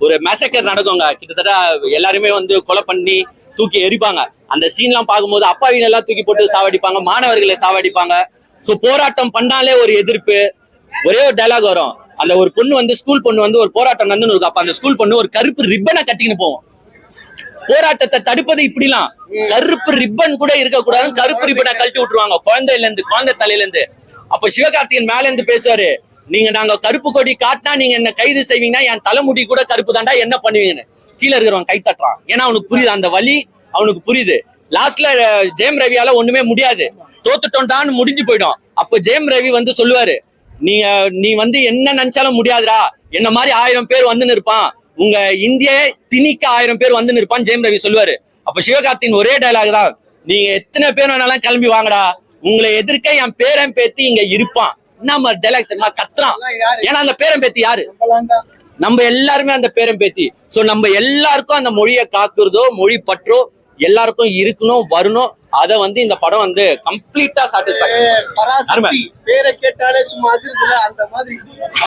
ஒரு மேசக்கர் நடக்குங்க. கிட்டத்தட்ட எல்லாருமே வந்து கொலை பண்ணி தூக்கி எரிப்பாங்க. அந்த சீன்லாம் பார்க்கும்போது அப்பாவின் எல்லாம் தூக்கி போட்டு சாவடிப்பாங்க, மாணவர்களை சாவடிப்பாங்க. சோ போராட்டம் பண்ணாலே ஒரு எதிர்ப்பு. ஒரே ஒரு டைலாக் வரும். அந்த ஒரு பொண்ணு வந்து ஸ்கூல் பொண்ணு வந்து ஒரு போராட்டம் நடந்து இருக்கும். அப்ப அந்த ஸ்கூல் பொண்ணு ஒரு கருப்பு ரிப்பனை கட்டிக்கின்னு போவோம். போராட்டத்தை தடுப்பது இப்படிலாம். கருப்பு ரிப்பன் கூட இருக்கக்கூடாது, கருப்பு ரிப்பனை கழட்டி விட்டுருவாங்க குழந்தையில இருந்து, குழந்தை தலையில இருந்து. அப்ப சிவகார்த்திகேயன் மேல இருந்து பேசுவாரு, நாங்க கருப்பு கொடி காட்டினா நீங்க என்ன கைது செய்வீங்கன்னா என் தலைமுடி கூட கருப்பு தாண்டா, என்ன பண்ணுவீங்கன்னு. கீழே இருக்கிறவன் கை தட்டுறான். ஏன்னா அவனுக்கு புரியுது, அந்த வலி அவனுக்கு புரியுது. லாஸ்ட்ல ஜெயம் ரவியால ஒண்ணுமே முடியாது, தோத்துட்டோம்டான்னு முடிஞ்சு போயிடும். அப்ப ஜெயம் ரவி வந்து சொல்லுவாரு, நீ வந்து என்ன நினைச்சாலும் முடியாதுடா, என்ன மாதிரி 1000 பேர் வந்து நிற்பான், உங்க இந்திய திணிக்க 1000 பேர் வந்து நிற்பான் ஜெயம் ரவி சொல்லுவாரு. அப்ப சிவகார்த்திகேயன் ஒரே டைலாக் தான், நீங்க எத்தனை பேர் வேணாலும் கிளம்பி வாங்கடா, உங்களை எதிர்க்க என் பேரன் பேத்தி இங்க இருப்பான். நம்ம டைலாக் தெரியுமா, கத்துறான். ஏன்னா அந்த பேரன் பேத்தி யாரு? நம்ம எல்லாருமே அந்த பேரன் பேத்தி. சோ நம்ம எல்லாருக்கும் அந்த மொழியை காக்குறதோ, மொழி பற்றோ எல்லாருக்கும் இருக்கணும், வரணும். அத வந்து இந்த படம் வந்து கம்ப்ளீட்டா சாட்டிஸ்ஃபேக்ஷன். பேரை கேட்டாலே சும்மா அதிர்துல அந்த மாதிரி